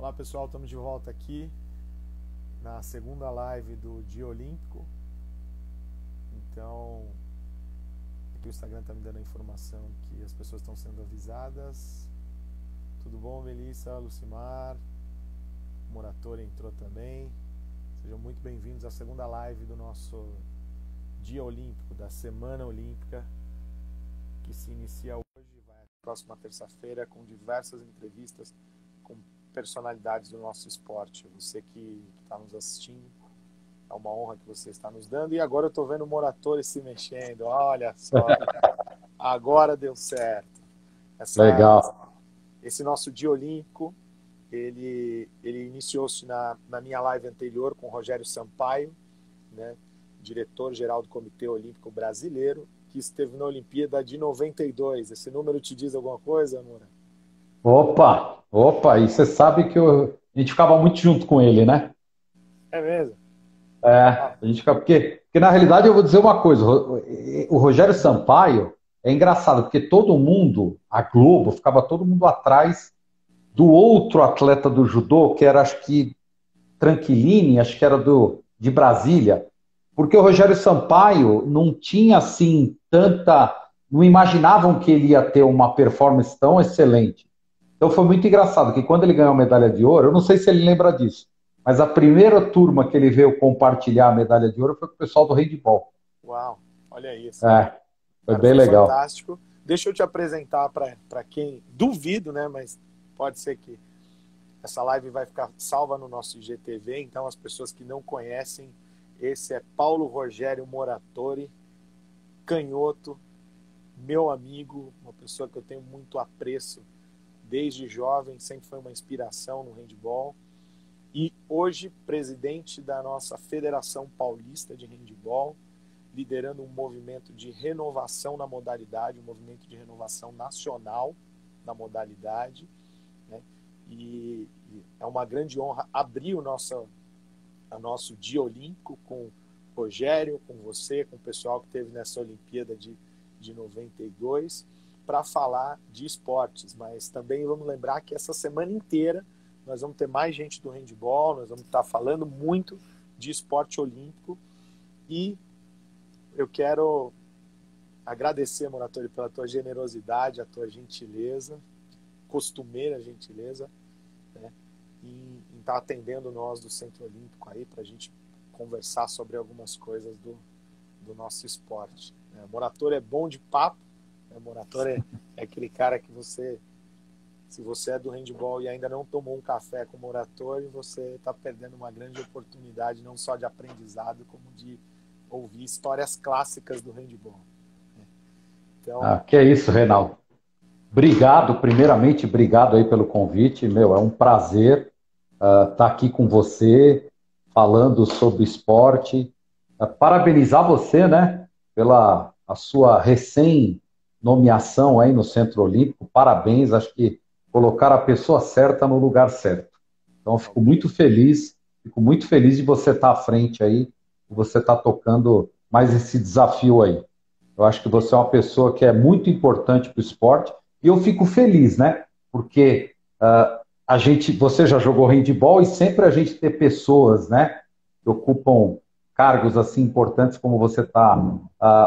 Olá pessoal, estamos de volta aqui na segunda live do Dia Olímpico. Então, aqui o Instagram está me dando a informação que as pessoas estão sendo avisadas. Tudo bom, Melissa, Lucimar? O Moratório entrou também. Sejam muito bem-vindos à segunda live do nosso Dia Olímpico, da Semana Olímpica, que se inicia hoje e vai até a próxima terça-feira com diversas entrevistas com personalidades do nosso esporte. Você que está nos assistindo, é uma honra que você está nos dando. E agora eu estou vendo o Moratório se mexendo. Olha só, agora deu certo. Legal. Esse nosso Dia Olímpico, ele iniciou-se na minha live anterior com o Rogério Sampaio, né, diretor-geral do Comitê Olímpico Brasileiro, que esteve na Olimpíada de 92. Esse número te diz alguma coisa, Moura? Opa, e você sabe que a gente ficava muito junto com ele, né? É mesmo? A gente fica, porque na realidade eu vou dizer uma coisa, o Rogério Sampaio é engraçado, porque todo mundo, a Globo, ficava todo mundo atrás do outro atleta do judô, que era, acho que, Tranquilini, acho que era de Brasília, porque o Rogério Sampaio não tinha, assim, não imaginavam que ele ia ter uma performance tão excelente. Então foi muito engraçado que quando ele ganhou a medalha de ouro, eu não sei se ele lembra disso, mas a primeira turma que ele veio compartilhar a medalha de ouro foi com o pessoal do handball. Uau, olha isso. É, foi Cara, bem foi legal. fantástico. Deixa eu te apresentar para quem duvido, né? Mas pode ser que essa live vai ficar salva no nosso IGTV. Então, as pessoas que não conhecem, esse é Paulo Rogério Moratório, canhoto, meu amigo, uma pessoa que eu tenho muito apreço desde jovem, sempre foi uma inspiração no handball. E hoje, presidente da nossa Federação Paulista de Handball, liderando um movimento de renovação na modalidade, um movimento de renovação nacional na modalidade, né? E é uma grande honra abrir o nosso Dia Olímpico com o Rogério, com você, com o pessoal que esteve nessa Olimpíada de 92, para falar de esportes. Mas também vamos lembrar que essa semana inteira nós vamos ter mais gente do handball, nós vamos estar falando muito de esporte olímpico. E eu quero agradecer, Moratório, pela tua generosidade, a tua gentileza, costumeira gentileza, né, em estar atendendo nós do Centro Olímpico aí para a gente conversar sobre algumas coisas do nosso esporte. Moratório é bom de papo, né? Moratório é aquele cara que se você é do handball e ainda não tomou um café com o Moratório, você está perdendo uma grande oportunidade, não só de aprendizado, como de ouvir histórias clássicas do handball. Então, Que é isso, Reinaldo. Obrigado, primeiramente, obrigado aí pelo convite. Meu, é um prazer estar aqui com você, falando sobre esporte. Parabenizar você, né, pela a sua recém-nomeação aí no Centro Olímpico. Parabéns, acho que colocar a pessoa certa no lugar certo. Então, eu fico muito feliz de você estar à frente aí, de você estar tocando mais esse desafio aí. Eu acho que você é uma pessoa que é muito importante para o esporte e eu fico feliz, né? Porque você já jogou handball e sempre a gente ter pessoas, né, que ocupam cargos assim importantes como você está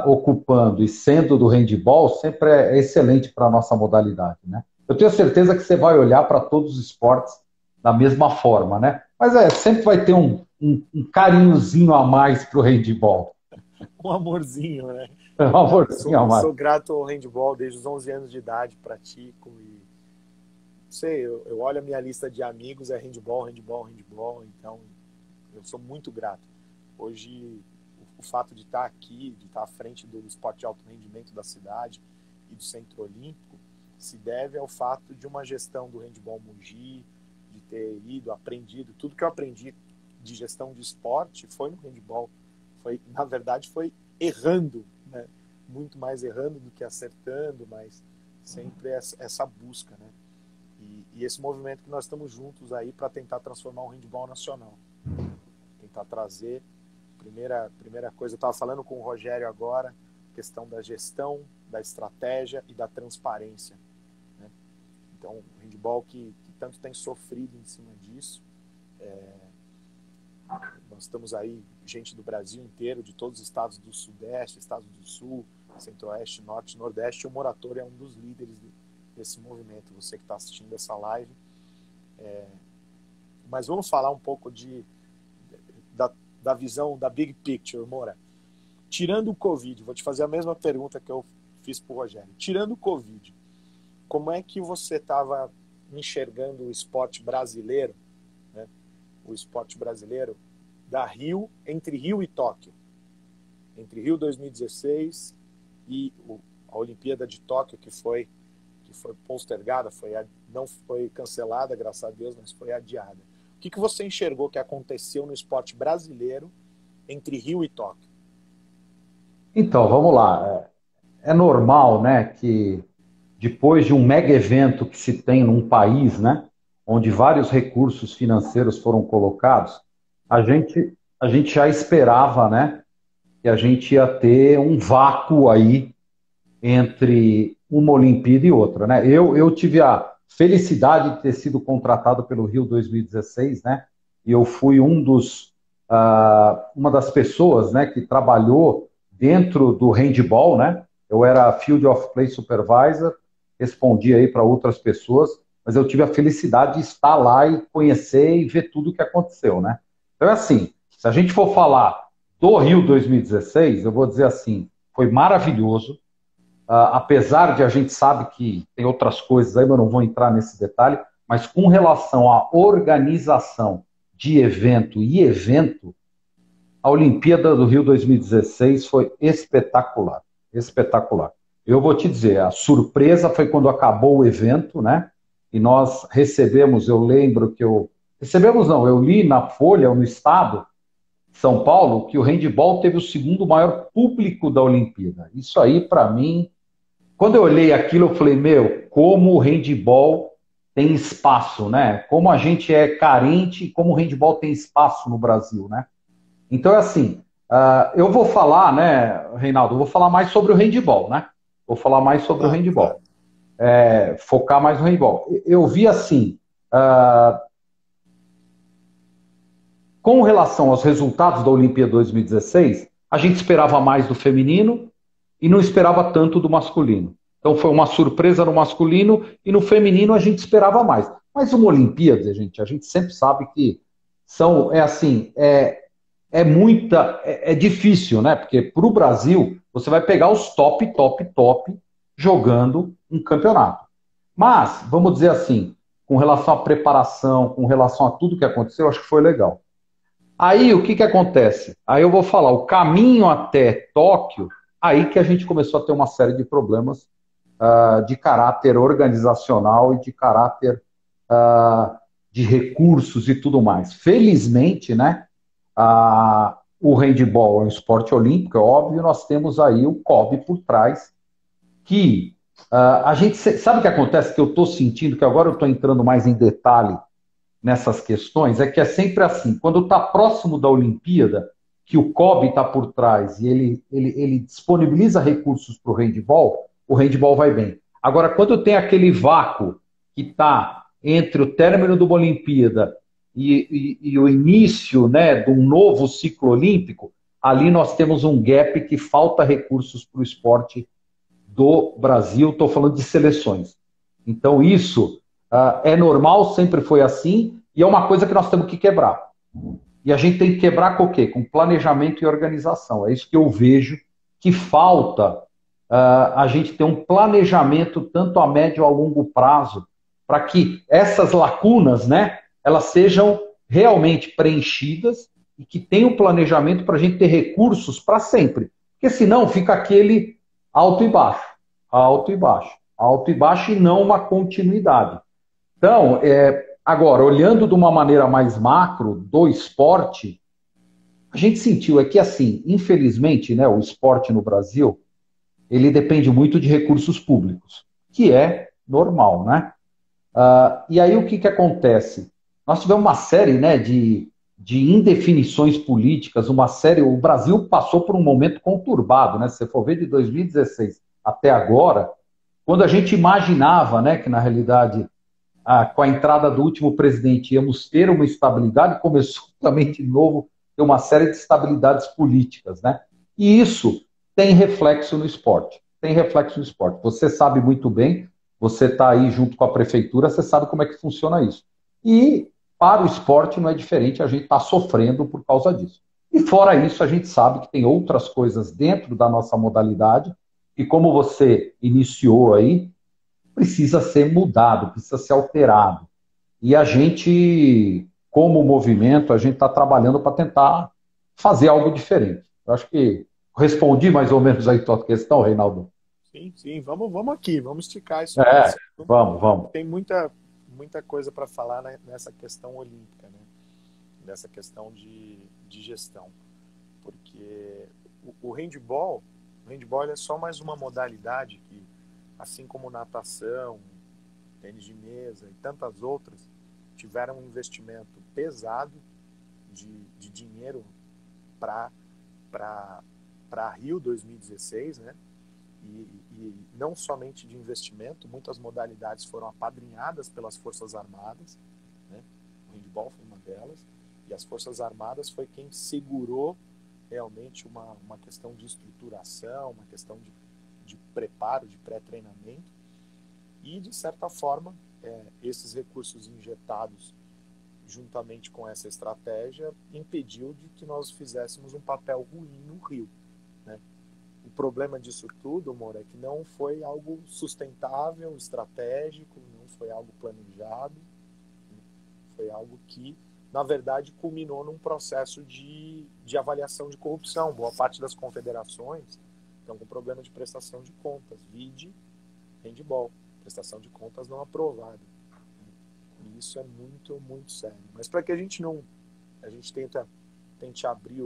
ocupando e sendo do handball, sempre é excelente para a nossa modalidade, né? Eu tenho certeza que você vai olhar para todos os esportes da mesma forma, né? Mas sempre vai ter um carinhozinho a mais para o handball. um amorzinho, né? Um amorzinho a mais. Sou grato ao handball desde os 11 anos de idade, pratico e não sei, eu olho a minha lista de amigos, é handball, handball, handball, então eu sou muito grato. Hoje, o fato de estar aqui, de estar à frente do esporte de alto rendimento da cidade e do Centro Olímpico, se deve ao fato de uma gestão do handball Mogi, de ter ido, aprendido, tudo que eu aprendi de gestão de esporte foi no handball. Na verdade, foi errando, né? Muito mais errando do que acertando, mas sempre essa busca, né? E esse movimento que nós estamos juntos aí para tentar transformar o handball nacional. Tentar trazer, primeira coisa, eu estava falando com o Rogério agora, questão da gestão, da estratégia e da transparência, né? Então, o handball que tanto tem sofrido em cima disso. Nós estamos aí, gente do Brasil inteiro, de todos os estados do Sudeste, estados do Sul, Centro-Oeste, Norte, Nordeste. O Moratório é um dos líderes desse movimento, você que está assistindo essa live. Mas vamos falar um pouco da visão da big picture, Moura. Tirando o Covid, vou te fazer a mesma pergunta que eu fiz para o Rogério. Tirando o Covid, como é que você estava enxergando o esporte brasileiro, né? O esporte brasileiro entre Rio e Tóquio? Entre Rio 2016 e a Olimpíada de Tóquio, que foi postergada, não foi cancelada, graças a Deus, mas foi adiada. O que você enxergou que aconteceu no esporte brasileiro entre Rio e Tóquio? Então, vamos lá. É normal, né, que depois de um mega evento que se tem num país, né, onde vários recursos financeiros foram colocados, a gente já esperava, né, que a gente ia ter um vácuo aí entre uma Olimpíada e outra, né? Eu tive a felicidade de ter sido contratado pelo Rio 2016, né? E eu fui uma das pessoas, né, que trabalhou dentro do handball, né? Eu era Field of Play Supervisor, respondi aí para outras pessoas, mas eu tive a felicidade de estar lá e conhecer e ver tudo o que aconteceu, né? Então é assim, se a gente for falar do Rio 2016, eu vou dizer assim, foi maravilhoso. Apesar de a gente sabe que tem outras coisas aí, mas eu não vou entrar nesse detalhe, mas com relação à organização de evento e evento, a Olimpíada do Rio 2016 foi espetacular, espetacular. Eu vou te dizer, a surpresa foi quando acabou o evento, né? E nós recebemos, eu lembro que eu li na Folha, no Estado, São Paulo, que o handball teve o segundo maior público da Olimpíada. Isso aí, para mim, quando eu olhei aquilo, eu falei, como o handball tem espaço, né? Como a gente é carente, como o handball tem espaço no Brasil, né? Então, é assim, eu vou falar, né, Reinaldo, eu vou falar mais sobre o handball, né? Vou falar mais sobre o handball. Focar mais no handball. Eu vi assim, com relação aos resultados da Olimpíada 2016, a gente esperava mais do feminino e não esperava tanto do masculino. Então foi uma surpresa no masculino e no feminino a gente esperava mais. Mas uma Olimpíada, a gente sempre sabe que é difícil, né? Porque para o Brasil, você vai pegar os top jogando um campeonato. Mas, vamos dizer assim, com relação à preparação, com relação a tudo que aconteceu, acho que foi legal. Aí, o que acontece? Aí eu vou falar, o caminho até Tóquio, aí que a gente começou a ter uma série de problemas de caráter organizacional e de caráter de recursos e tudo mais. Felizmente, né, o handball é um esporte olímpico, é óbvio, nós temos aí o COB por trás, que a gente sabe o que acontece, que eu estou sentindo, que agora eu estou entrando mais em detalhe nessas questões, é que é sempre assim, quando está próximo da Olimpíada, que o COB está por trás e ele disponibiliza recursos para o handball vai bem. Agora, quando tem aquele vácuo que está entre o término de uma Olimpíada e o início, né, de um novo ciclo olímpico, ali nós temos um gap que falta recursos para o esporte do Brasil, estou falando de seleções. Então isso é normal, sempre foi assim, e é uma coisa que nós temos que quebrar. E a gente tem que quebrar com o quê? Com planejamento e organização. É isso que eu vejo que falta a gente ter um planejamento tanto a médio ou a longo prazo para que essas lacunas, né, elas sejam realmente preenchidas e que tenha um planejamento para a gente ter recursos para sempre. Porque senão fica aquele alto e baixo, alto e baixo, alto e baixo e não uma continuidade. Então, agora, olhando de uma maneira mais macro do esporte, a gente sentiu que, assim, infelizmente, né, o esporte no Brasil, ele depende muito de recursos públicos, que é normal, né? E aí o que acontece? Nós tivemos uma série, né, de indefinições políticas, o Brasil passou por um momento conturbado, né? Se você for ver de 2016 até agora, quando a gente imaginava, né, que na realidade com a entrada do último presidente, íamos ter uma estabilidade, começou também de novo ter uma série de estabilidades políticas, né? E isso tem reflexo no esporte. Tem reflexo no esporte. Você sabe muito bem, você está aí junto com a prefeitura, você sabe como é que funciona isso. E para o esporte não é diferente, a gente está sofrendo por causa disso. E fora isso, a gente sabe que tem outras coisas dentro da nossa modalidade, e como você iniciou aí, precisa ser mudado, precisa ser alterado. E a gente, como movimento, a gente está trabalhando para tentar fazer algo diferente. Eu acho que respondi mais ou menos aí a tua questão, Reinaldo. Sim, sim, vamos aqui, vamos esticar isso aí. Vamos. Tem muita coisa para falar, né, nessa questão olímpica, né? Nessa questão de gestão. Porque o handball é só mais uma modalidade que, assim como natação, tênis de mesa e tantas outras, tiveram um investimento pesado de dinheiro para Rio 2016, né? E não somente de investimento, muitas modalidades foram apadrinhadas pelas Forças Armadas, né? O handball foi uma delas, e as Forças Armadas foi quem segurou realmente uma questão de estruturação, uma questão de preparo, de pré-treinamento, e de certa forma esses recursos injetados juntamente com essa estratégia impediu de que nós fizéssemos um papel ruim no Rio, né? O problema disso tudo, Moura, é que não foi algo sustentável, estratégico, não foi algo planejado, né? Foi algo que, na verdade, culminou num processo de avaliação de corrupção. Boa parte das confederações estão com problema de prestação de contas, vide handball, prestação de contas não aprovada. E isso é muito, muito sério. Mas para que a gente tente abrir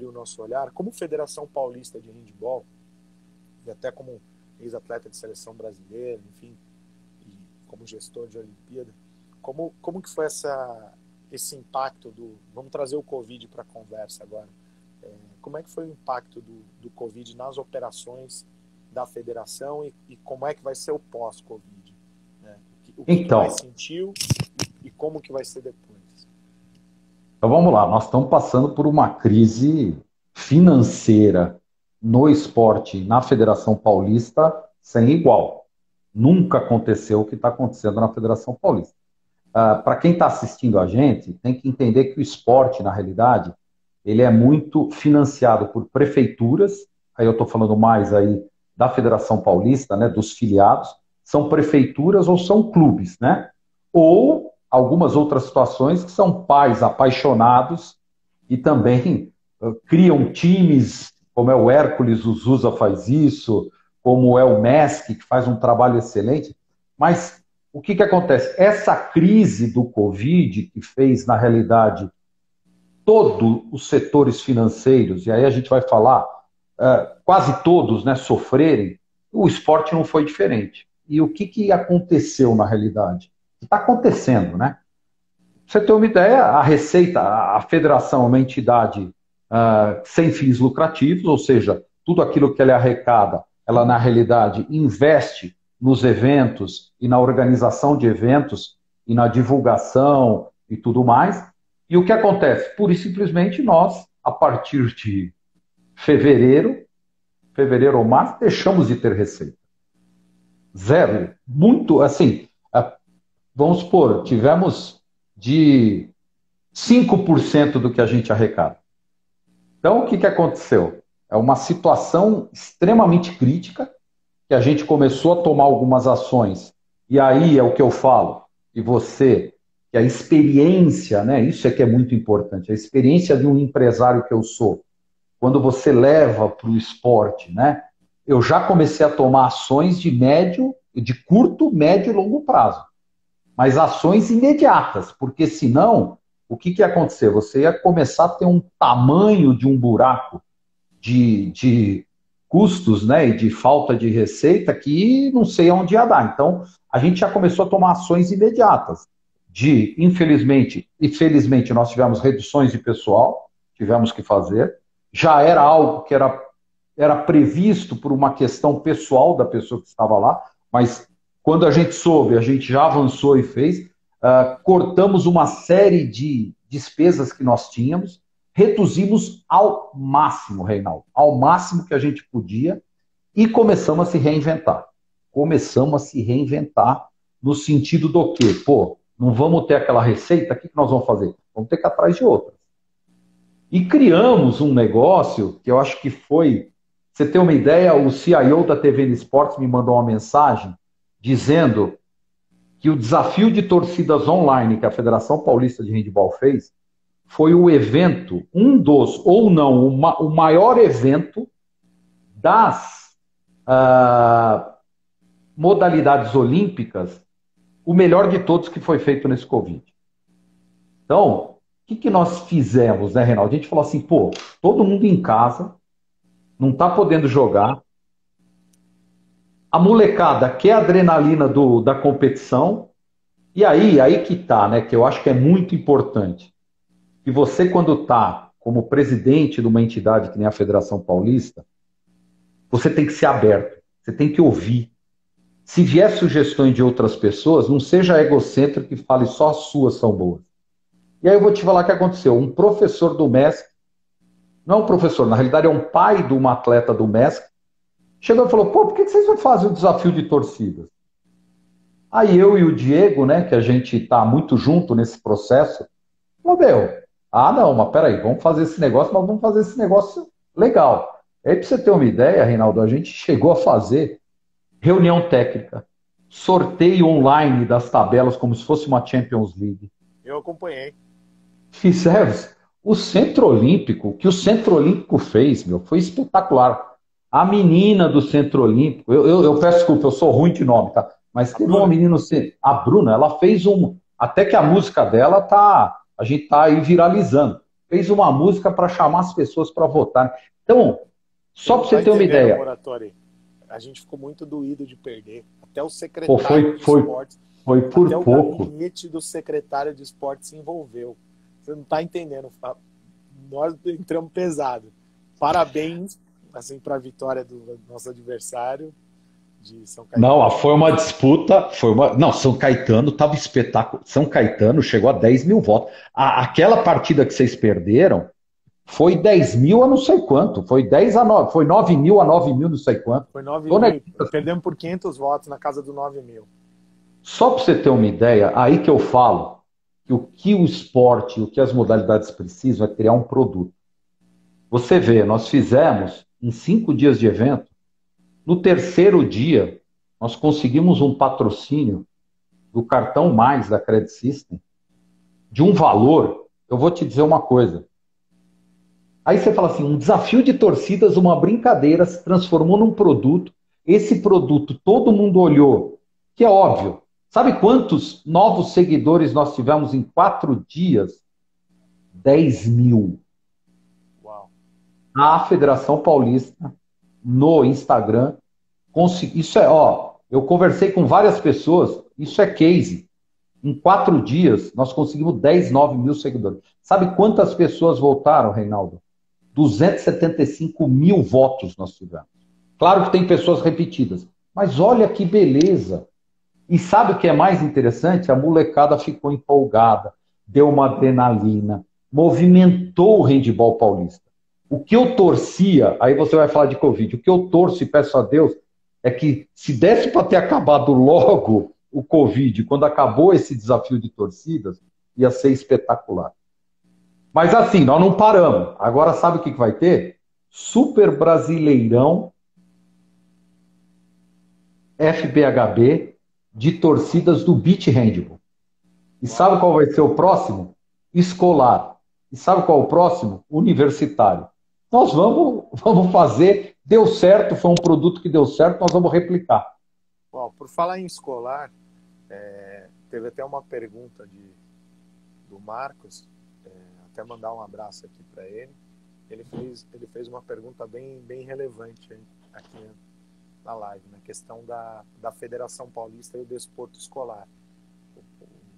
o nosso olhar, como Federação Paulista de Handball, e até como ex-atleta de seleção brasileira, enfim, e como gestor de Olimpíada, como que foi esse impacto vamos trazer o Covid para a conversa agora, como é que foi o impacto do Covid nas operações da federação e como é que vai ser o pós-Covid, né? O que Então, mais sentiu e como que vai ser depois? então vamos lá, nós estamos passando por uma crise financeira no esporte, na Federação Paulista, sem igual. Nunca aconteceu o que está acontecendo na Federação Paulista. Para quem está assistindo a gente, tem que entender que o esporte, na realidade, ele é muito financiado por prefeituras, aí eu estou falando mais aí da Federação Paulista, né, dos filiados, são prefeituras ou são clubes, né? Ou algumas outras situações que são pais apaixonados e também criam times, como é o Hércules, o Zusa faz isso, como é o MESC, que faz um trabalho excelente, mas o que acontece? Essa crise do Covid, que fez, na realidade, todos os setores financeiros, e aí a gente vai falar, quase todos, né, sofrerem, o esporte não foi diferente. E o que aconteceu, na realidade? O que está acontecendo, né? Pra você ter uma ideia, a Receita, a federação é uma entidade sem fins lucrativos, ou seja, tudo aquilo que ela arrecada, ela na realidade investe nos eventos e na organização de eventos e na divulgação e tudo mais. E o que acontece? Pura e simplesmente nós, a partir de fevereiro ou março, deixamos de ter receita. Zero. Muito, assim, vamos supor, tivemos de 5% do que a gente arrecada. Então, o que aconteceu? É uma situação extremamente crítica, que a gente começou a tomar algumas ações, e aí é o que eu falo, e você, que a experiência, né, isso é que é muito importante, a experiência de um empresário que eu sou, quando você leva para o esporte, né, eu já comecei a tomar ações de curto, médio e longo prazo, mas ações imediatas, porque senão, o que ia acontecer? Você ia começar a ter um tamanho de um buraco de custos, né, e de falta de receita que não sei aonde ia dar. Então, a gente já começou a tomar ações imediatas. Infelizmente e felizmente, nós tivemos reduções de pessoal, tivemos que fazer. Já era algo que era previsto por uma questão pessoal da pessoa que estava lá, mas quando a gente soube, a gente já avançou e fez, cortamos uma série de despesas que nós tínhamos, reduzimos ao máximo, Reinaldo, ao máximo que a gente podia, e começamos a se reinventar. Começamos a se reinventar no sentido do quê? Pô, não vamos ter aquela receita, o que nós vamos fazer? Vamos ter que ir atrás de outra. E criamos um negócio que eu acho que foi... Você tem uma ideia, o CIO da TV Esportes me mandou uma mensagem dizendo que o desafio de torcidas online que a Federação Paulista de Handebol fez foi o evento, um dos, ou não, o maior evento das modalidades olímpicas, o melhor de todos que foi feito nesse Covid. Então, o que nós fizemos, né, Reinaldo? A gente falou assim, pô, todo mundo em casa, não está podendo jogar, a molecada quer a adrenalina da competição, e aí que tá, né, que eu acho que é muito importante, que você, quando está como presidente de uma entidade que nem a Federação Paulista, você tem que ser aberto, você tem que ouvir. Se vier sugestões de outras pessoas, não seja egocêntrico e fale só as suas são boas. E aí eu vou te falar o que aconteceu. Um professor do MESC, não é um professor, na realidade é um pai de uma atleta do MESC, chegou e falou, pô, por que vocês não fazem o desafio de torcidas? Aí eu e o Diego, né, que a gente está muito junto nesse processo, falou, não, mas peraí, vamos fazer esse negócio, mas vamos fazer esse negócio legal. Aí, para você ter uma ideia, Reinaldo, a gente chegou a fazer reunião técnica, sorteio online das tabelas como se fosse uma Champions League. Eu acompanhei. Fizemos. O Centro Olímpico, o que o Centro Olímpico fez, foi espetacular. A menina do Centro Olímpico, eu peço desculpa, eu sou ruim de nome, tá? Mas teve uma menina, a Bruna, ela fez até que a música dela a gente tá aí viralizando. Fez uma música para chamar as pessoas para votar. Então, só para você ter uma ideia. A gente ficou muito doído de perder. Até o secretário de esportes. Foi por até pouco. O gabinete do secretário de esportes se envolveu. Você não está entendendo. Nós entramos pesado. Parabéns assim, para a vitória do nosso adversário de São Caetano. Não, foi uma disputa. Não, São Caetano estava espetáculo. São Caetano chegou a 10 mil votos. Aquela partida que vocês perderam foi 10 mil a não sei quanto. Foi 10 a 9. Foi 9 mil a 9 mil, não sei quanto. Foi 9 mil. Perdemos por 500 votos na casa do 9 mil. Só para você ter uma ideia, aí que eu falo que o que o esporte, o que as modalidades precisam é criar um produto. Você vê, nós fizemos em 5 dias de evento, no terceiro dia, nós conseguimos um patrocínio do cartão Mais da Credit System de um valor, eu vou te dizer uma coisa. Aí você fala assim, um desafio de torcidas, uma brincadeira, se transformou num produto. Esse produto todo mundo olhou, que é óbvio. Sabe quantos novos seguidores nós tivemos em 4 dias? 10 mil. Uau. A Federação Paulista, no Instagram, isso é, eu conversei com várias pessoas, isso é case. Em 4 dias, nós conseguimos 10, 9 mil seguidores. Sabe quantas pessoas votaram, Reinaldo? 275 mil votos nós tivemos. Claro que tem pessoas repetidas, mas olha que beleza. E sabe o que é mais interessante? A molecada ficou empolgada, deu uma adrenalina, movimentou o handebol paulista. O que eu torcia, aí você vai falar de Covid, o que eu torço e peço a Deus é que se desse para ter acabado logo o Covid, quando acabou esse desafio de torcidas, ia ser espetacular. Mas assim, nós não paramos. Agora sabe o que vai ter? Super Brasileirão FBHB de torcidas do Beach Handball. E sabe qual vai ser o próximo? Escolar. E sabe qual é o próximo? Universitário. Nós vamos fazer, deu certo, foi um produto que deu certo, nós vamos replicar. Bom, por falar em escolar, teve até uma pergunta do Marcos, até mandar um abraço aqui para ele. Ele fez uma pergunta bem relevante aqui na live, na questão da Federação Paulista e o desporto escolar.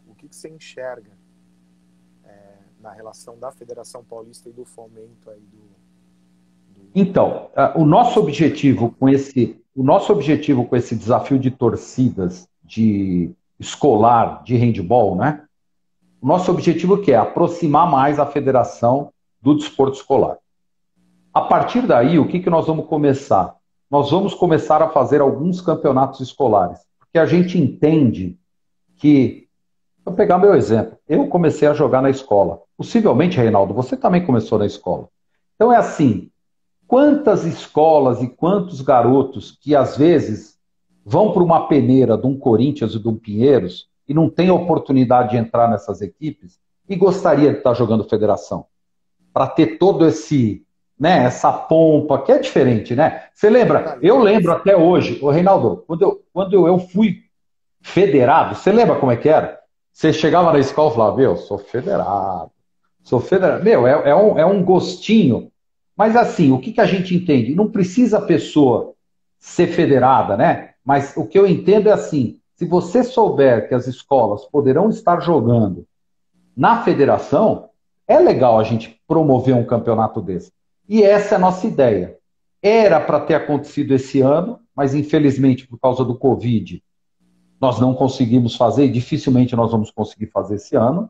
O que você enxerga na relação da Federação Paulista e do fomento aí do... Então, o nosso objetivo com esse desafio de torcidas escolar de handebol, né? O nosso objetivo é aproximar mais a federação do desporto escolar. A partir daí, o que nós vamos começar? Nós vamos começar a fazer alguns campeonatos escolares, porque a gente entende que, vou pegar meu exemplo, eu comecei a jogar na escola. Possivelmente, Reinaldo, você também começou na escola. Então é assim, quantas escolas e quantos garotos que às vezes vão para uma peneira de um Corinthians e de um Pinheiros e não tem a oportunidade de entrar nessas equipes e gostaria de estar jogando federação, para ter todo esse, né, essa pompa, que é diferente, né? Você lembra? Eu lembro até hoje, ô Reinaldo, quando eu fui federado, você lembra como é que era? Você chegava na escola e falava, meu, sou federado. Meu, é um gostinho. Mas assim, o que a gente entende? Não precisa a pessoa ser federada, né? Mas o que eu entendo é assim, se você souber que as escolas poderão estar jogando na federação, é legal a gente promover um campeonato desse. E essa é a nossa ideia. Era para ter acontecido esse ano, mas infelizmente por causa do Covid, nós não conseguimos fazer e dificilmente nós vamos conseguir fazer esse ano.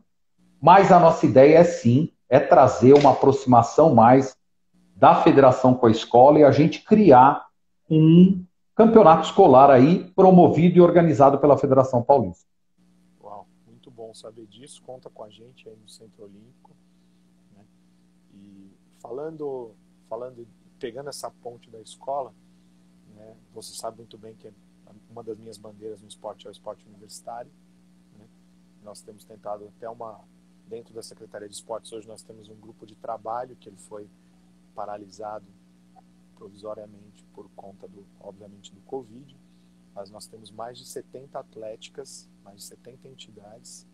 Mas a nossa ideia é sim, é trazer uma aproximação mais da federação com a escola e a gente criar um campeonato escolar aí promovido e organizado pela Federação Paulista. Uau, muito bom saber disso. Conta com a gente aí no Centro Olímpico, né? E pegando essa ponte da escola, né, você sabe muito bem que uma das minhas bandeiras no esporte é o esporte universitário, né? Nós temos tentado até dentro da Secretaria de Esportes, hoje nós temos um grupo de trabalho que ele foi paralisado provisoriamente por conta, obviamente, do Covid, mas nós temos mais de 70 atléticas, mais de 70 entidades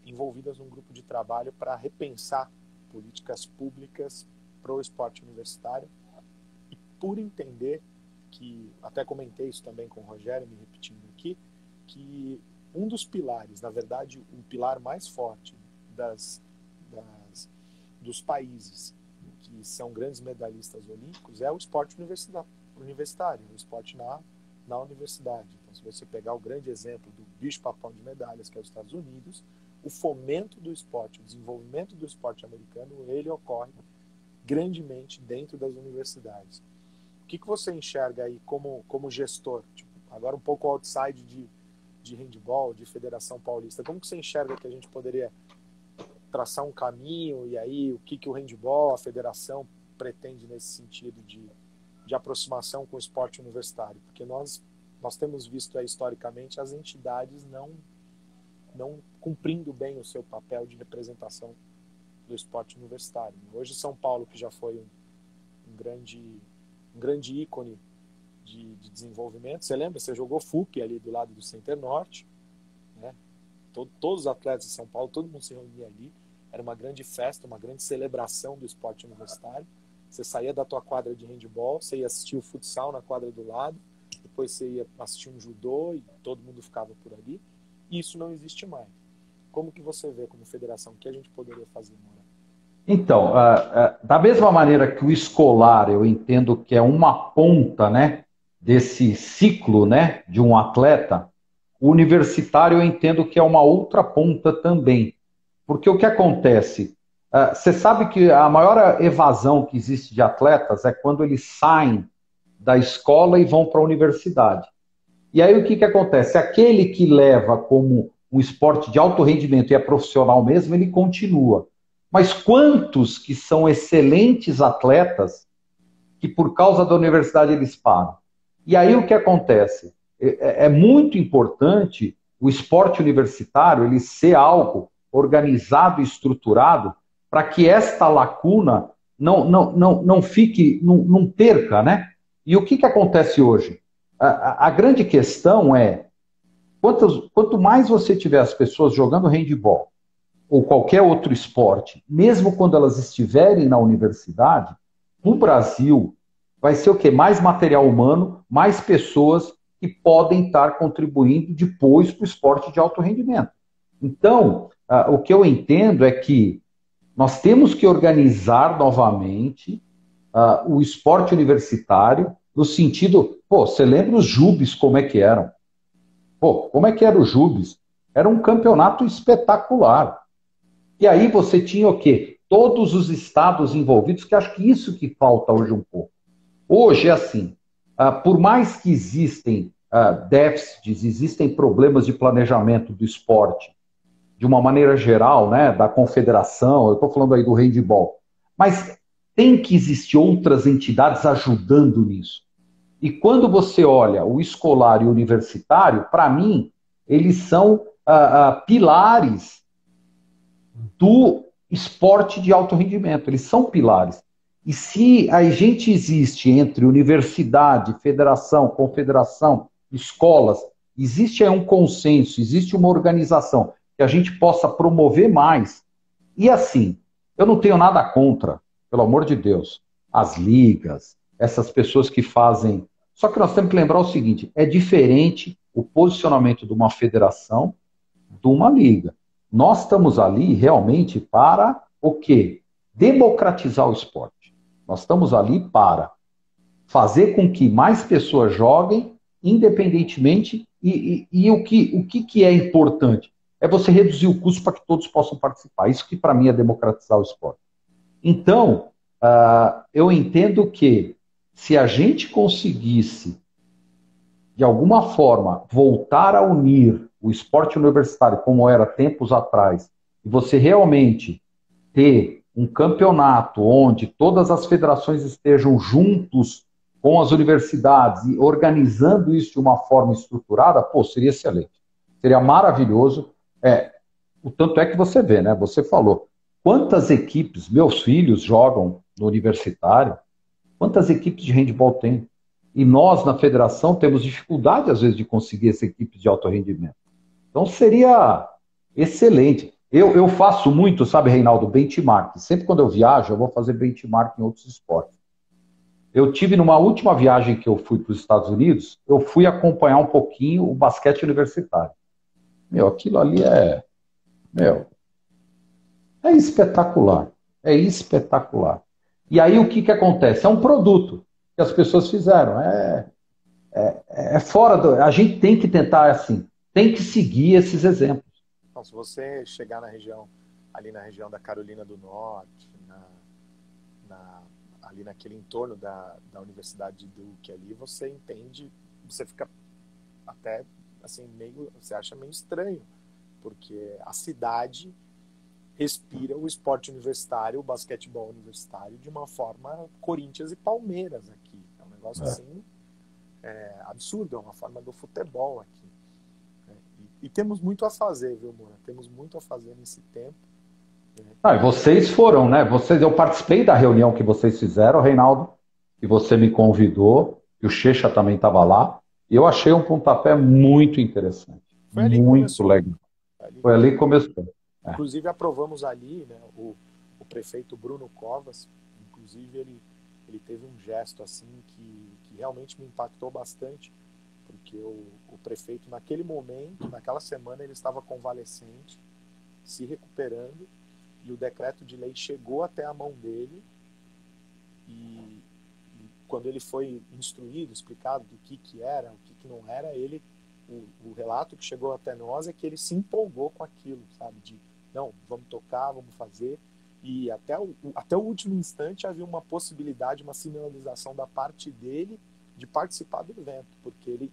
envolvidas num grupo de trabalho para repensar políticas públicas para o esporte universitário e por entender que, até comentei isso também com o Rogério, me repetindo aqui, que um dos pilares, na verdade, o pilar mais forte dos países que são grandes medalhistas olímpicos é o esporte universitário, o esporte na universidade. Então, se você pegar o grande exemplo do bicho-papão de medalhas, que é os Estados Unidos, o fomento do esporte, o desenvolvimento do esporte americano, ele ocorre grandemente dentro das universidades. O que você enxerga aí como gestor? Tipo, agora um pouco outside de handebol, de Federação Paulista. Como que você enxerga que a gente poderia traçar um caminho e aí o que o handebol, a federação pretende nesse sentido de aproximação com o esporte universitário? Porque nós temos visto aí, historicamente as entidades não cumprindo bem o seu papel de representação do esporte universitário. Hoje São Paulo, que já foi um grande ícone de desenvolvimento. Você lembra? Você jogou FUC ali do lado do Center Norte, né? Todos os atletas de São Paulo, todo mundo se reunia ali. Era uma grande festa, uma grande celebração do esporte universitário. Você saía da tua quadra de handebol, você ia assistir o futsal na quadra do lado, depois você ia assistir um judô e todo mundo ficava por ali. E isso não existe mais. Como que você vê como federação? O que a gente poderia fazer, Moura? Então, da mesma maneira que o escolar, eu entendo que é uma ponta, né, desse ciclo, né, de um atleta, o universitário eu entendo que é uma outra ponta também. Porque o que acontece? Você sabe que a maior evasão que existe de atletas é quando eles saem da escola e vão para a universidade. E aí o que acontece? Aquele que leva como um esporte de alto rendimento e é profissional mesmo, ele continua. Mas quantos que são excelentes atletas que por causa da universidade eles param? E aí o que acontece? É muito importante o esporte universitário ele ser algo organizado e estruturado para que esta lacuna não fique, não perca, né? E o que acontece hoje? A grande questão é, quanto mais você tiver as pessoas jogando handebol ou qualquer outro esporte, mesmo quando elas estiverem na universidade, no Brasil vai ser o quê? Mais material humano, mais pessoas que podem estar contribuindo depois para o esporte de alto rendimento. Então, o que eu entendo é que nós temos que organizar novamente o esporte universitário no sentido, você lembra os jubes como é que eram? Pô, como é que era o Jubes? Era um campeonato espetacular. E aí você tinha o quê? Todos os estados envolvidos, que acho que isso que falta hoje um pouco. Hoje é assim, por mais que existem déficits, existem problemas de planejamento do esporte, de uma maneira geral, né, da confederação, eu estou falando aí do handebol, mas tem que existir outras entidades ajudando nisso. E quando você olha o escolar e o universitário, para mim, eles são pilares do esporte de alto rendimento, eles são pilares. E se a gente existe entre universidade, federação, confederação, escolas, existe aí um consenso, existe uma organização que a gente possa promover mais. E assim, eu não tenho nada contra, pelo amor de Deus, as ligas, essas pessoas que fazem. Só que nós temos que lembrar o seguinte: é diferente o posicionamento de uma federação de uma liga. Nós estamos ali realmente para o quê? Democratizar o esporte. Nós estamos ali para fazer com que mais pessoas joguem, independentemente, e o que é importante? É você reduzir o custo para que todos possam participar. Isso que para mim é democratizar o esporte. Então, eu entendo que se a gente conseguisse, de alguma forma, voltar a unir o esporte universitário como era tempos atrás, e você realmente ter um campeonato onde todas as federações estejam juntos com as universidades e organizando isso de uma forma estruturada, pô, seria excelente. Seria maravilhoso. O tanto é que você vê, né? Você falou, quantas equipes, meus filhos jogam no universitário, quantas equipes de handebol tem? E nós, na federação, temos dificuldade, às vezes, de conseguir essa equipe de alto rendimento. Então, seria excelente. Eu faço muito, sabe, Reinaldo, benchmark. Sempre quando eu viajo, eu vou fazer benchmark em outros esportes. Eu tive numa última viagem que eu fui para os Estados Unidos, eu fui acompanhar um pouquinho o basquete universitário. Meu, aquilo ali é espetacular. É espetacular. E aí o que acontece? É um produto que as pessoas fizeram. Fora do. A gente tem que tentar assim, tem que seguir esses exemplos. Então, se você chegar na região, ali na região da Carolina do Norte, ali naquele entorno da Universidade de Duke ali, você entende, você fica até assim, você acha meio estranho, porque a cidade respira o esporte universitário, o basquetebol universitário, de uma forma Corinthians e Palmeiras aqui. É um negócio assim absurdo, é uma forma do futebol aqui. E temos muito a fazer, viu, Moura? Temos muito a fazer nesse tempo. E vocês foram, né? Eu participei da reunião que vocês fizeram, Reinaldo, que você me convidou, e o Checha também estava lá, e eu achei um pontapé muito interessante. Foi ali muito legal. Foi ali que começou. Inclusive aprovamos ali, né, o prefeito Bruno Covas, inclusive ele teve um gesto assim que realmente me impactou bastante, porque o prefeito naquele momento, naquela semana, ele estava convalescente, se recuperando, e o decreto de lei chegou até a mão dele, e quando ele foi instruído, explicado do que era, o que não era, o relato que chegou até nós é que ele se empolgou com aquilo, sabe, de não, vamos tocar, vamos fazer, e até o último instante havia uma possibilidade, uma sinalização da parte dele de participar do evento, porque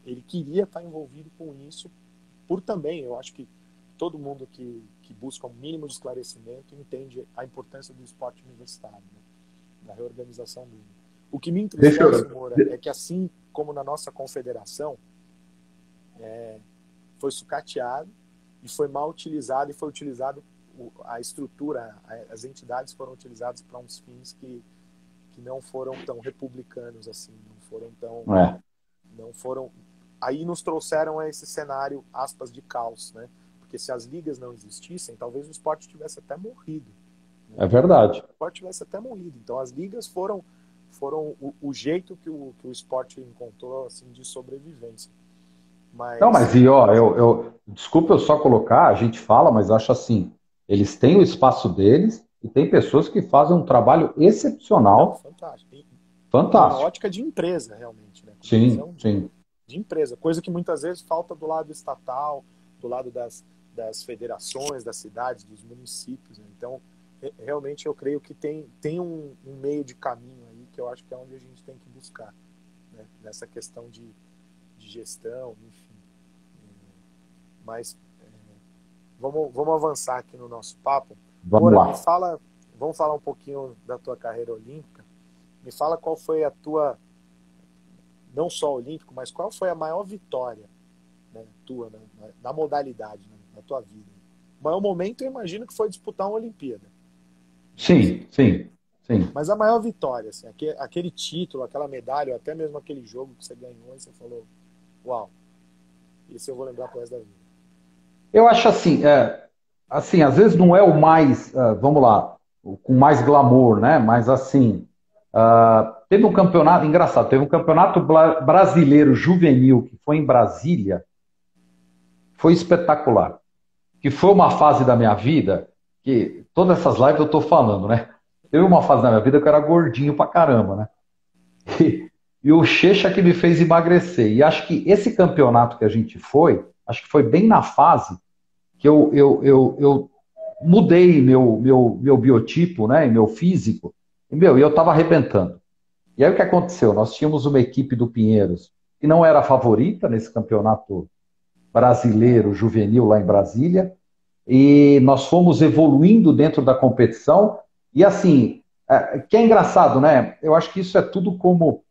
ele queria estar envolvido com isso, por também, eu acho que todo mundo que busca um mínimo de esclarecimento entende a importância do esporte universitário, né? Da reorganização dele. O que me entristece, Moura, é que assim como na nossa confederação, foi sucateado e foi mal utilizado, e foi utilizado a estrutura, as entidades foram utilizadas para uns fins que não foram tão republicanos assim, não foram. Aí nos trouxeram a esse cenário, aspas, de caos, né? Porque se as ligas não existissem, talvez o esporte tivesse até morrido. Né? É verdade. O esporte tivesse até morrido. Então as ligas foram o jeito que o esporte encontrou assim, de sobrevivência. Não, mas desculpa eu só colocar, a gente fala, mas acho assim, eles têm o espaço deles e tem pessoas que fazem um trabalho excepcional. Fantástico. Fantástico. Uma ótica de empresa, realmente. Né? Sim. de empresa, coisa que muitas vezes falta do lado estatal, do lado das federações, das cidades, dos municípios. Né? Então, realmente eu creio que tem um meio de caminho aí que eu acho que é onde a gente tem que buscar, né? Nessa questão de gestão, enfim. Mas vamos avançar aqui no nosso papo. Vamos lá. Vamos falar um pouquinho da tua carreira olímpica. Me fala qual foi a tua, não só olímpico, mas qual foi a maior vitória, né, tua, na modalidade, né, na tua vida. O maior momento, eu imagino que foi disputar uma Olimpíada. Sim. Mas a maior vitória, assim, aquele título, aquela medalha, ou até mesmo aquele jogo que você ganhou e você falou, uau, isso eu vou lembrar pro resto da vida. Eu acho assim, às vezes não é o mais, vamos lá, com mais glamour, né? Mas assim, teve um campeonato, engraçado, teve um campeonato brasileiro juvenil que foi em Brasília, foi espetacular. Que foi uma fase da minha vida, que todas essas lives eu tô falando, né? Teve uma fase da minha vida que eu era gordinho pra caramba, né? E o Checha que me fez emagrecer. E acho que esse campeonato que a gente foi, acho que foi bem na fase que eu mudei meu biotipo, né, e meu físico, e eu estava arrebentando. E aí o que aconteceu? Nós tínhamos uma equipe do Pinheiros que não era a favorita nesse campeonato brasileiro juvenil lá em Brasília, e nós fomos evoluindo dentro da competição, e assim, que é engraçado, né? Eu acho que isso é tudo como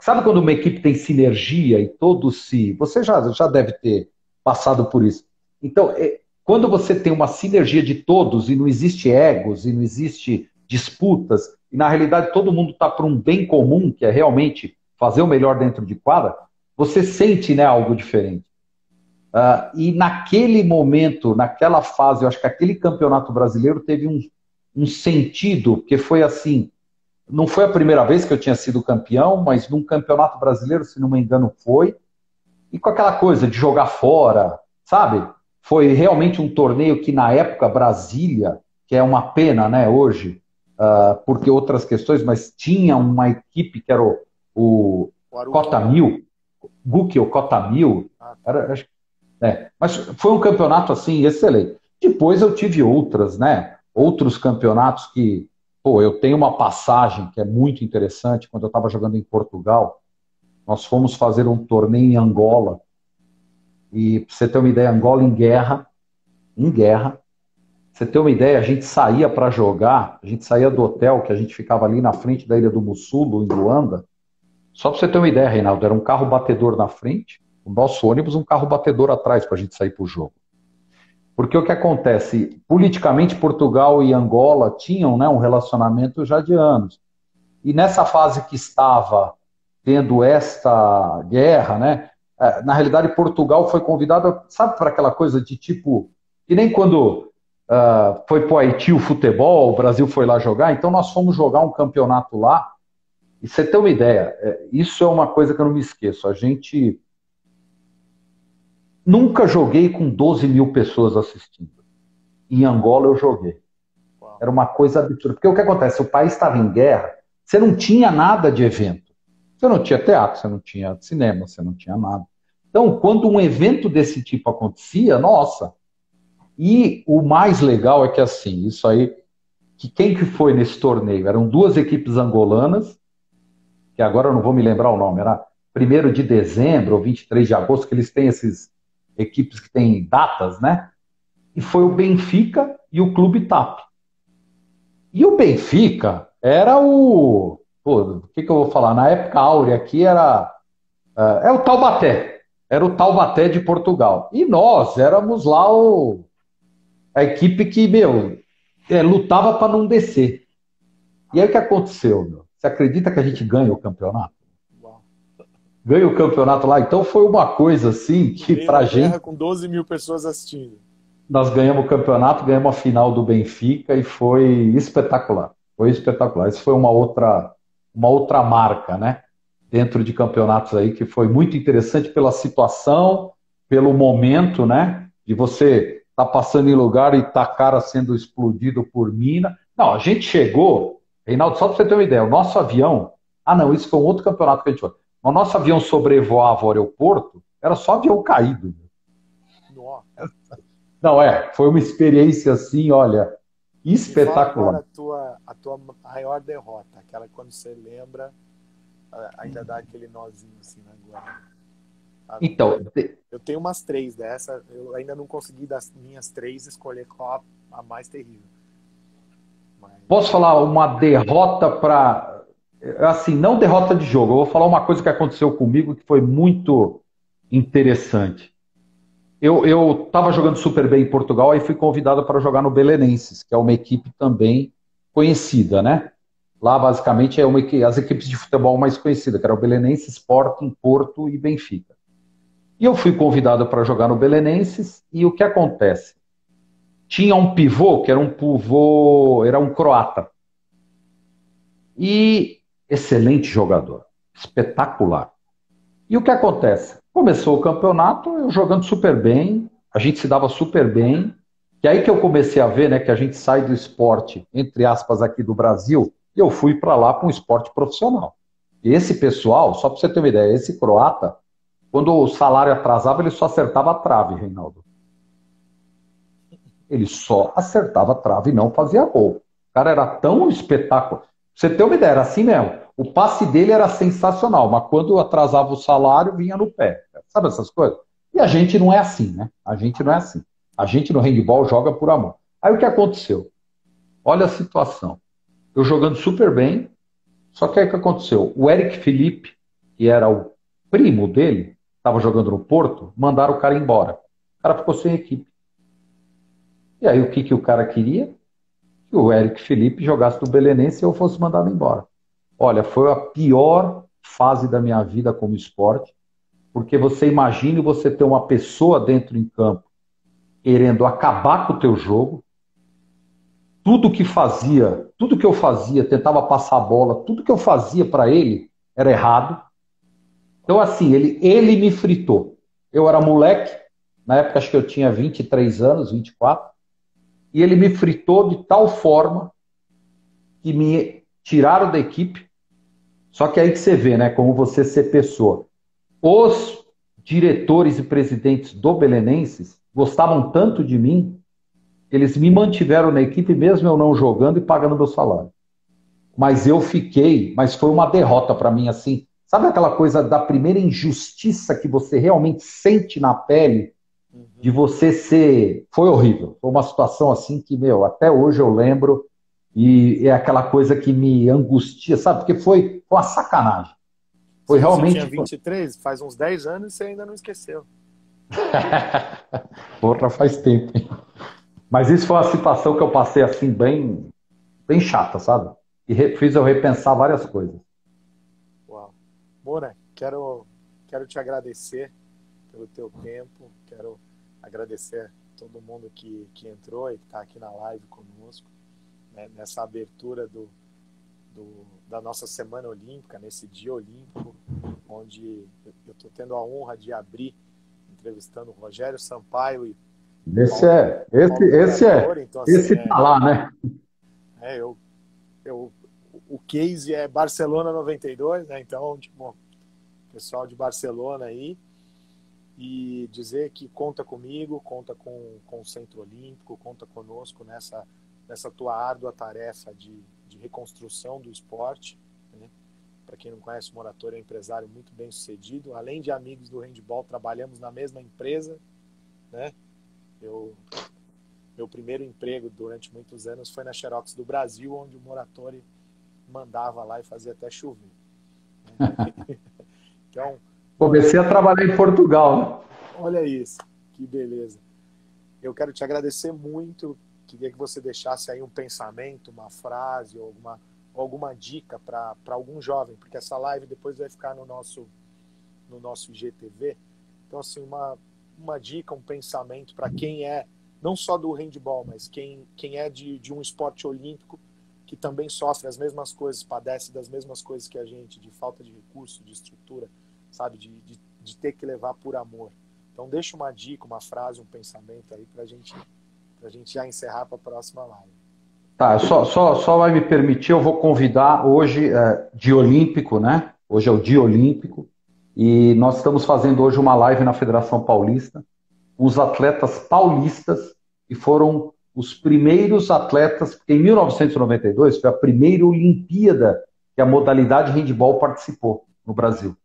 sabe quando uma equipe tem sinergia e todos se... Você já deve ter passado por isso. Então, quando você tem uma sinergia de todos e não existe egos e não existe disputas, e na realidade todo mundo está para um bem comum, que é realmente fazer o melhor dentro de quadra, você sente, né, algo diferente. E naquele momento, naquela fase, eu acho que aquele campeonato brasileiro teve um sentido, porque foi assim, não foi a primeira vez que eu tinha sido campeão, mas num campeonato brasileiro, se não me engano, foi. E com aquela coisa de jogar fora, sabe? Foi realmente um torneio que, na época, Brasília, que é uma pena, né, hoje, porque outras questões, mas tinha uma equipe que era o Cota Mil, Guki ou Cota Mil, mas foi um campeonato, assim, excelente. Depois eu tive outras, né, outros campeonatos que, pô, eu tenho uma passagem que é muito interessante, quando eu estava jogando em Portugal, nós fomos fazer um torneio em Angola, e pra você ter uma ideia, Angola em guerra, pra você ter uma ideia, a gente saía para jogar, a gente saía do hotel, que a gente ficava ali na frente da Ilha do Mussulo, em Luanda, só para você ter uma ideia, Reinaldo, era um carro batedor na frente, o nosso ônibus, um carro batedor atrás para a gente sair para o jogo. Porque o que acontece, politicamente Portugal e Angola tinham, né, um relacionamento já de anos, e nessa fase que estava tendo esta guerra, né, na realidade Portugal foi convidado, sabe, para aquela coisa de tipo, que nem quando foi para o Haiti o futebol, o Brasil foi lá jogar, então nós fomos jogar um campeonato lá, e você tem uma ideia, isso é uma coisa que eu não me esqueço, a gente nunca joguei com 12 mil pessoas assistindo, em Angola eu joguei, era uma coisa absurda, porque o que acontece, o país estava em guerra, você não tinha nada de evento, você não tinha teatro, você não tinha cinema, você não tinha nada. Então, quando um evento desse tipo acontecia, nossa. E o mais legal é que assim, isso aí, que quem que foi nesse torneio? Eram duas equipes angolanas, que agora eu não vou me lembrar o nome, era 1º de dezembro ou 23 de agosto, que eles têm essas equipes que têm datas, né? E foi o Benfica e o Clube TAP. E o Benfica era o... Pô, o que eu vou falar? Na época áurea aqui era o Taubaté. Era o Taubaté de Portugal. E nós éramos lá a equipe que, lutava para não descer. E aí o que aconteceu, meu? Você acredita que a gente ganha o campeonato? Ganha o campeonato lá. Então foi uma coisa assim que pra gente... com 12 mil pessoas assistindo. Nós ganhamos o campeonato, ganhamos a final do Benfica e foi espetacular. Foi espetacular. Isso foi uma outra marca, né? Dentro de campeonatos aí, que foi muito interessante pela situação, pelo momento, né? De você estar passando em lugar e tá cara sendo explodido por mina. Não, a gente chegou, Reinaldo, só para você ter uma ideia, o nosso avião... Ah, não, isso foi um outro campeonato que a gente foi. o nosso avião sobrevoava o aeroporto, era só avião caído. Nossa. Não, foi uma experiência assim, olha, Me fala espetacular. agora a tua maior derrota, aquela que quando você lembra, ainda dá aquele nozinho assim na goela. Então, Eu tenho umas 3 dessa, eu ainda não consegui das minhas 3 escolher qual a mais terrível. Mas, posso falar uma derrota para. Assim, não derrota de jogo, eu vou falar uma coisa que aconteceu comigo que foi muito interessante. Eu estava jogando super bem em Portugal e fui convidado para jogar no Belenenses, que é uma equipe também conhecida, né? Lá, basicamente, as equipes de futebol mais conhecidas, que era o Belenenses, Sporting, Porto e Benfica. E eu fui convidado para jogar no Belenenses, e o que acontece? Tinha um pivô, que era um croata. E excelente jogador, espetacular. E o que acontece? Começou o campeonato, eu jogando super bem, a gente se dava super bem, e aí que eu comecei a ver, né, que a gente sai do esporte, entre aspas, aqui do Brasil, e eu fui para lá para um esporte profissional. E esse pessoal, só para você ter uma ideia, esse croata, quando o salário atrasava, ele só acertava a trave, Reinaldo. Ele só acertava a trave e não fazia gol. O cara era tão espetáculo. Pra você ter uma ideia, era assim mesmo. O passe dele era sensacional, mas quando atrasava o salário, vinha no pé. Sabe essas coisas? E a gente não é assim, né? A gente não é assim. A gente no handball joga por amor. Aí o que aconteceu? Olha a situação. Eu jogando super bem, só que aí o que aconteceu? O Eric Felipe, que era o primo dele, estava jogando no Porto, mandaram o cara embora. O cara ficou sem equipe. E aí o que, que o cara queria? Que o Eric Felipe jogasse no Belenense e eu fosse mandado embora. Olha, foi a pior fase da minha vida como esporte, porque você imagine você ter uma pessoa dentro em campo querendo acabar com o teu jogo, tudo que eu fazia, tentava passar a bola, tudo que eu fazia para ele era errado. Então, assim, ele me fritou. Eu era moleque, na época acho que eu tinha 23 anos, 24, e ele me fritou de tal forma que me tiraram da equipe. Só que aí que você vê, né, como você ser pessoa. Os diretores e presidentes do Belenenses gostavam tanto de mim que eles me mantiveram na equipe mesmo eu não jogando e pagando meu salário. Mas eu fiquei, mas foi uma derrota para mim assim. Sabe aquela coisa da primeira injustiça que você realmente sente na pele de você ser. Foi horrível. Foi uma situação assim que, meu, até hoje eu lembro e é aquela coisa que me angustia, sabe? Porque foi uma sacanagem. Foi você tinha realmente. 23, faz uns 10 anos e você ainda não esqueceu. Porra, faz tempo. Hein? Mas isso foi uma situação que eu passei assim, bem, bem chata, sabe? E fiz eu repensar várias coisas. Uau. Mona, quero te agradecer pelo teu tempo, quero agradecer a todo mundo que entrou e que está aqui na live conosco, né, nessa abertura da nossa Semana Olímpica, nesse Dia Olímpico, onde eu estou tendo a honra de abrir entrevistando o Rogério Sampaio e Esse Paulo, é, esse, Paulo esse Moratore. é, Então, assim, esse tá lá, né? é, o case é Barcelona 92, né? Então, tipo, pessoal de Barcelona aí, e dizer que conta comigo, conta com o Centro Olímpico, conta conosco nessa tua árdua tarefa de reconstrução do esporte, né? Para quem não conhece, o Moratore é um empresário muito bem sucedido. Além de amigos do handball, trabalhamos na mesma empresa, né? Meu primeiro emprego durante muitos anos foi na Xerox do Brasil, onde o Moratore mandava lá e fazia até chover. Então, Comecei a trabalhar em Portugal, né? olha isso, que beleza. Eu quero te agradecer muito. Queria que você deixasse aí um pensamento, uma frase, ou alguma dica para algum jovem, porque essa live depois vai ficar no nosso IGTV. Então, assim, uma dica, um pensamento para quem é, não só do handball, mas quem é de um esporte olímpico, que também sofre as mesmas coisas, padece das mesmas coisas que a gente, de falta de recurso, de estrutura, sabe, de ter que levar por amor. Então, deixa uma dica, uma frase, um pensamento aí para a gente já encerrar para a próxima live. Tá, só vai me permitir, eu vou convidar hoje, Dia Olímpico, né? Hoje é o Dia Olímpico. e nós estamos fazendo hoje uma live na Federação Paulista, os atletas paulistas, que foram os primeiros atletas, porque em 1992 foi a primeira Olimpíada que a modalidade handebol participou no Brasil.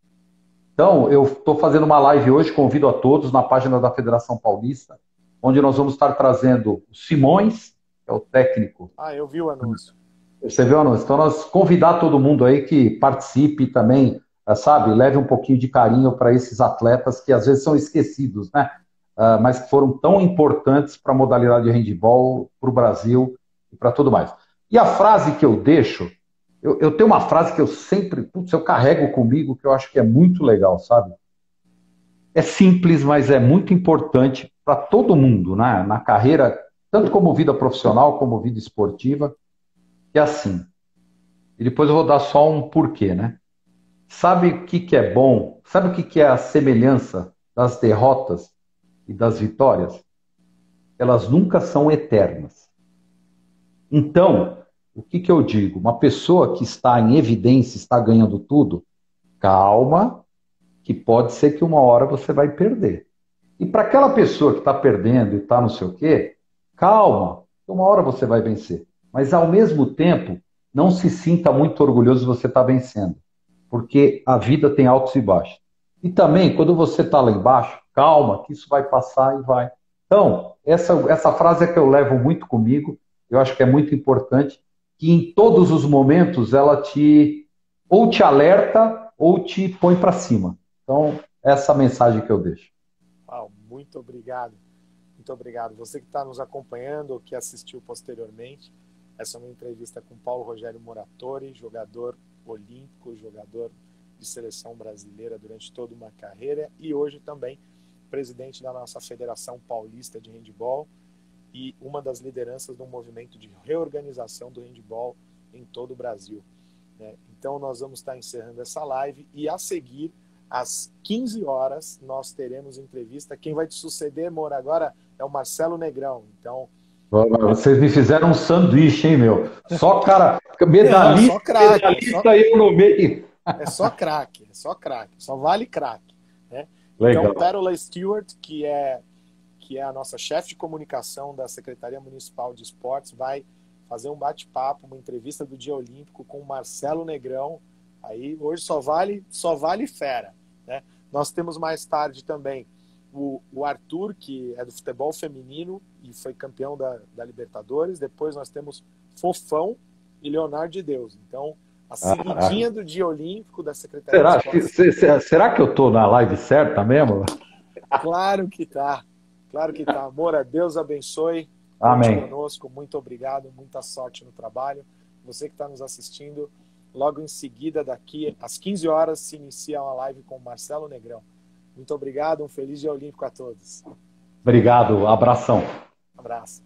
Então, eu estou fazendo uma live hoje, convido a todos na página da Federação Paulista, onde nós vamos estar trazendo o Simões, que é o técnico. Ah, eu vi o anúncio. Você viu o anúncio? Então, nós convidar todo mundo aí que participe também, sabe, leve um pouquinho de carinho para esses atletas que às vezes são esquecidos, né? Mas que foram tão importantes para a modalidade de handebol, para o Brasil e para tudo mais. E a frase que eu deixo, eu tenho uma frase que eu sempre, putz, eu carrego comigo, que eu acho que é muito legal, sabe? É simples, mas é muito importante para todo mundo, né? Na carreira, tanto como vida profissional, como vida esportiva, que é assim. E depois eu vou dar só um porquê, né? Sabe o que que é bom? Sabe o que que é a semelhança das derrotas e das vitórias? Elas nunca são eternas. Então, o que que eu digo? Uma pessoa que está em evidência, está ganhando tudo, calma, que pode ser que uma hora você vai perder. E para aquela pessoa que está perdendo e está não sei o quê, calma, que uma hora você vai vencer. Mas ao mesmo tempo, não se sinta muito orgulhoso de você estar vencendo, porque a vida tem altos e baixos. E também, quando você está lá embaixo, calma, que isso vai passar e vai. Então, essa frase é que eu levo muito comigo, eu acho que é muito importante, que em todos os momentos ela ou te alerta ou te põe para cima. Então, essa é a mensagem que eu deixo. Uau, muito obrigado. Muito obrigado. Você que está nos acompanhando ou que assistiu posteriormente, essa é uma entrevista com Paulo Rogério Moratori, jogador olímpico, jogador de seleção brasileira durante toda uma carreira e hoje também presidente da nossa Federação Paulista de Handebol e uma das lideranças do movimento de reorganização do handebol em todo o Brasil. Então nós vamos estar encerrando essa live e a seguir, às 15 horas, nós teremos entrevista. Quem vai te suceder, Moura, agora é o Marcelo Negrão. Então, vocês me fizeram um sanduíche, hein, meu? Só cara, medalhista, não, só craque, medalhista eu no meio. É só craque, só vale craque. Né? Legal. Então, Pérola Stewart, que é a nossa chefe de comunicação da Secretaria Municipal de Esportes, vai fazer um bate-papo, uma entrevista do Dia Olímpico com o Marcelo Negrão. Aí hoje só vale fera. Né? Nós temos mais tarde também o Arthur, que é do futebol feminino e foi campeão da Libertadores. Depois nós temos Fofão e Leonardo de Deus. Então, a seguidinha do Dia Olímpico da Secretaria de Esportes. Será que eu estou na live certa mesmo? Claro que tá. Claro que tá. Moura, Deus abençoe. Amém. Conosco, muito obrigado, muita sorte no trabalho. Você que está nos assistindo, logo em seguida, daqui às 15 horas, se inicia uma live com o Marcelo Negrão. Muito obrigado, um feliz Dia Olímpico a todos. Obrigado, abração. Abraço.